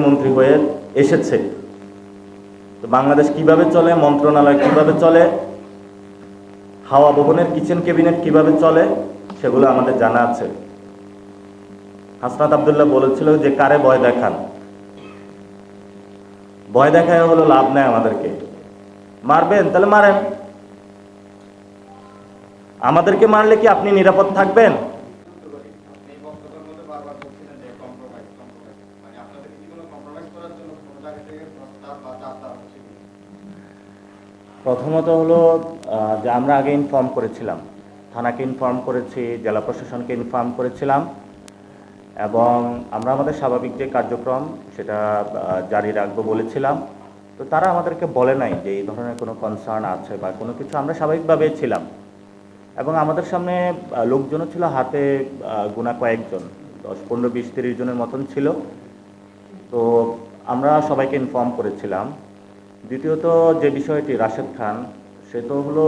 মন্ত্রী হয়ে এসেছে। তো বাংলাদেশ কিভাবে চলে, মন্ত্রণালয় কিভাবে চলে, হাওয়া ভবনের কিচেন ক্যাবিনেট কিভাবে চলে, সেগুলো আমাদের জানা আছে। হাসনাত আব্দুল্লাহ বলেছিল যে কারে ভয় দেখান, ভয় দেখায় হলো লাভ নেই, আমাদেরকে মারবেন তাহলে মারেন, আমাদেরকে মারলে কি আপনি নিরাপদ থাকবেন? প্রথমত হলো যে আমরা আগে ইনফর্ম করেছিলাম, থানাকে ইনফর্ম করেছি, জেলা প্রশাসনকে ইনফর্ম করেছিলাম, এবং আমরা আমাদের স্বাভাবিক যে কার্যক্রম সেটা জারি রাখবো বলেছিলাম। তো তারা আমাদেরকে বলে নাই যে এই ধরনের কোনো কনসার্ন আছে বা কোনো কিছু, আমরা স্বাভাবিকভাবে ছিলাম। এবং আমাদের সামনে লোকজনও ছিল, হাতে গোনা কয়েকজন, 10, 15, 20, 30 জনের মতন ছিল। তো আমরা সবাইকে ইনফর্ম করেছিলাম। দ্বিতীয়ত যে বিষয়টি, রাশেদ খান সে তো হলো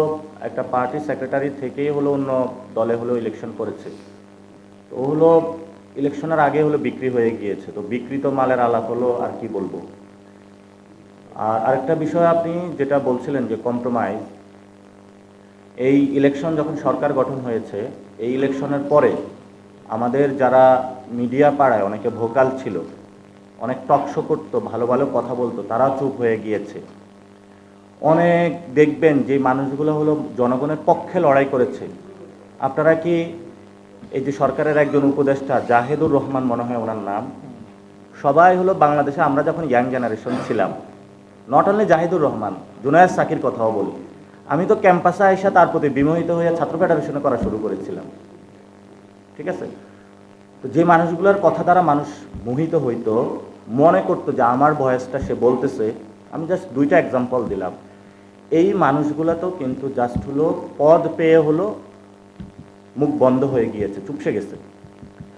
একটা পার্টি সেক্রেটারি থেকেই হলো অন্য দলে হলো ইলেকশন করেছে। তো হলো ইলেকশনের আগে হলো বিক্রি হয়ে গিয়েছে। তো বিক্রিত মালের আলাপ হলো, আর কি বলবো। আর আরেকটা বিষয় আপনি যেটা বলছিলেন যে কম্প্রোমাইজ, এই ইলেকশন যখন সরকার গঠন হয়েছে, এই ইলেকশনের পরে আমাদের যারা মিডিয়া পাড়ায় অনেকে ভোকাল ছিল, অনেক টকশো করতো, ভালো ভালো কথা বলতো, তারা চুপ হয়ে গিয়েছে। অনেক দেখবেন যে মানুষগুলো হলো জনগণের পক্ষে লড়াই করেছে। আপনারা কি এই যে সরকারের একজন উপদেষ্টা জাহেদুর রহমান মনে হয় ওনার নাম, সবাই হলো বাংলাদেশে আমরা যখন ইয়াং জেনারেশন ছিলাম, নট অনলি জাহিদুর রহমান, জুনায়েদ সাকির কথাও বলি, আমি তো ক্যাম্পাসে আইসা তার প্রতি বিমোহিত হয়ে ছাত্র ফেডারেশনে করা শুরু করেছিলাম। ঠিক আছে? তো যে মানুষগুলোর কথা দ্বারা মানুষ মোহিত হইতো, মনে করতো যে আমার ভয়েসটা সে বলতেছে, আমি জাস্ট 2টা এক্সাম্পল দিলাম। এই মানুষগুলো তো কিন্তু জাস্ট হলো পদ পেয়ে হলো মুখ বন্ধ হয়ে গিয়েছে, চুপসে গেছে।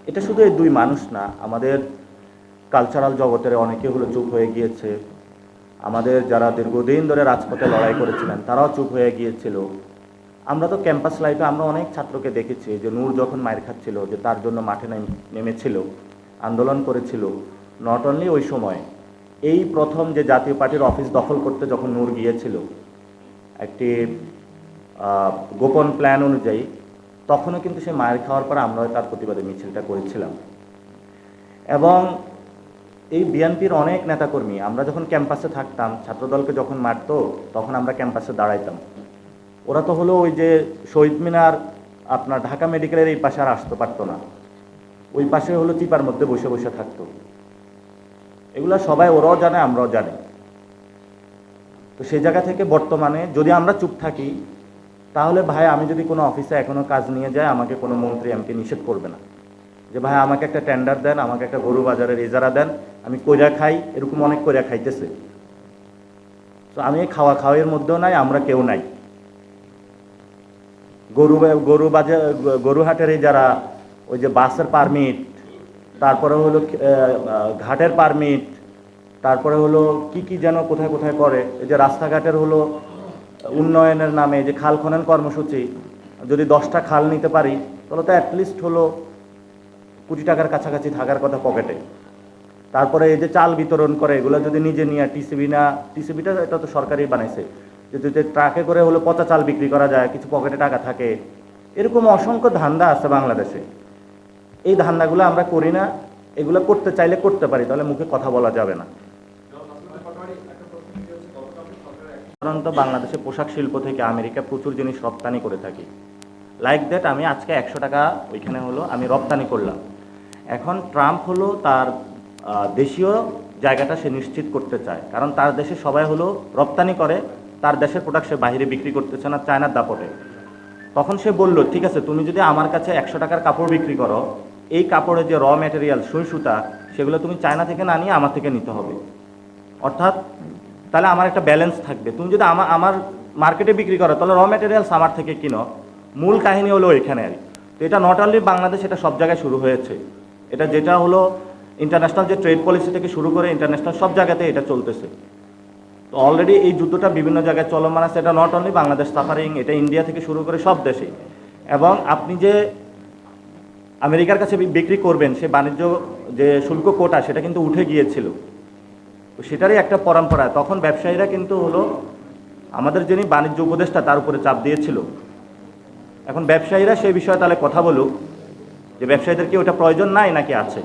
এটা শুধু এই 2 মানুষ না, আমাদের কালচারাল জগতের অনেকে হলো চুপ হয়ে গিয়েছে। আমাদের যারা দীর্ঘদিন ধরে রাজপথে লড়াই করেছিলেন তারাও চুপ হয়ে গিয়েছিল। আমরা তো ক্যাম্পাস লাইফে আমরা অনেক ছাত্রকে দেখেছি যে নূর যখন মায়ের খাচ্ছিল, যে তার জন্য মাঠে নেমেছিল, আন্দোলন করেছিল। নট অনলি ওই সময়, এই প্রথম যে জাতীয় পার্টির অফিস দখল করতে যখন নূর গিয়েছিল একটি গোপন প্ল্যান অনুযায়ী, তখনও কিন্তু সে মায়ের খাওয়ার পর আমরাও তার প্রতিবাদে মিছিলটা করেছিলাম। এবং এই বিএনপির অনেক নেতাকর্মী, আমরা যখন ক্যাম্পাসে থাকতাম, ছাত্রদলকে যখন মারতো তখন আমরা ক্যাম্পাসে দাঁড়াইতাম। ওরা তো হলো ওই যে শহীদ মিনার, আপনার ঢাকা মেডিকেলের এই পাশে আর আসতে পারতো না, ওই পাশে হলো চিপার মধ্যে বসে বসে থাকতো। এগুলো সবাই ওরাও জানে, আমরাও জানি। তো সেই জায়গা থেকে বর্তমানে যদি আমরা চুপ থাকি, তাহলে ভাই আমি যদি কোনো অফিসে এখনও কাজ নিয়ে যাই, আমাকে কোনো মন্ত্রী এমপি নিষেধ করবে না যে ভাই আমাকে একটা টেন্ডার দেন, আমাকে একটা গরু বাজারের ইজারা দেন, আমি কইরা খাই। এরকম অনেক কইরা খাইতেছে। তো আমি এই খাওয়া খাওয়ার মধ্যেও নাই, আমরা কেউ নাই। গরুহাটের এই যারা ওই যে বাসের পারমিট, তারপরে হলো ঘাটের পারমিট, তারপরে হলো কি কি যেন কোথায় কোথায় করে, এই যে রাস্তাঘাটের হলো উন্নয়নের নামে যে খাল খনন কর্মসূচি, যদি 10টা খাল নিতে পারি তাহলে তো অ্যাটলিস্ট হলো কোটি টাকার কাছাকাছি থাকার কথা পকেটে। তারপরে এই যে চাল বিতরণ করে, এগুলো যদি নিজে নিয়ে টিসিবি না, টিসিবিটা এটা তো সরকারই বানাইছে, যে যদি ট্রাকে করে হলো পচা চাল বিক্রি করা যায়, কিছু পকেটে টাকা থাকে। এরকম অসংখ্য ধান্দা আছে বাংলাদেশে। এই ধান্দাগুলো আমরা করি না। এগুলো করতে চাইলে করতে পারি, তাহলে মুখে কথা বলা যাবে না। সাধারণত বাংলাদেশে পোশাক শিল্প থেকে আমেরিকা প্রচুর জিনিস রপ্তানি করে থাকি। লাইক দ্যাট আমি আজকে 100 টাকা ওইখানে হলো আমি রপ্তানি করলাম। এখন ট্রাম্প হলো তার দেশীয় জায়গাটা সে নিশ্চিত করতে চায়, কারণ তার দেশে সবাই হলো রপ্তানি করে, তার দেশের প্রোডাক্ট সে বাইরে বিক্রি করতেছে না চায়নার দাপটে। তখন সে বলল, ঠিক আছে তুমি যদি আমার কাছে 100 টাকার কাপড় বিক্রি করো, এই কাপড়ের যে র ম্যাটেরিয়াল সুই সুতা, সেগুলো তুমি চায়না থেকে না নিয়ে আমার থেকে নিতে হবে। অর্থাৎ তাহলে আমার একটা ব্যালেন্স থাকবে। তুমি যদি আমার মার্কেটে বিক্রি করো, তাহলে র ম্যাটেরিয়ালস আমার থেকে কিনো। মূল কাহিনী হলো এখানে। তো এটা নট অনলি বাংলাদেশ, এটা সব জায়গায় শুরু হয়েছে। এটা যেটা হলো ইন্টারন্যাশনাল যে ট্রেড পলিসি থেকে শুরু করে ইন্টারন্যাশনাল সব জায়গাতে এটা চলতেছে। তো অলরেডি এই যুদ্ধটা বিভিন্ন জায়গায় চলমান আছে। এটা নট অনলি বাংলাদেশ সাফারিং, এটা ইন্ডিয়া থেকে শুরু করে সব দেশে। এবং আপনি যে আমেরিকার কাছে বিক্রি করবেন, সে বাণিজ্য যে শুল্ক কোটা সেটা কিন্তু উঠে গিয়েছিল। তো সেটারই একটা পরম্পরা। তখন ব্যবসায়ীরা কিন্তু হলো আমাদের যিনি বাণিজ্য উপদেষ্টা তার উপরে চাপ দিয়েছিল। এখন ব্যবসায়ীরা সেই বিষয়ে তাহলে কথা বলুক যে ব্যবসায়ীদের কি ওটা প্রয়োজন নাই নাকি আছে।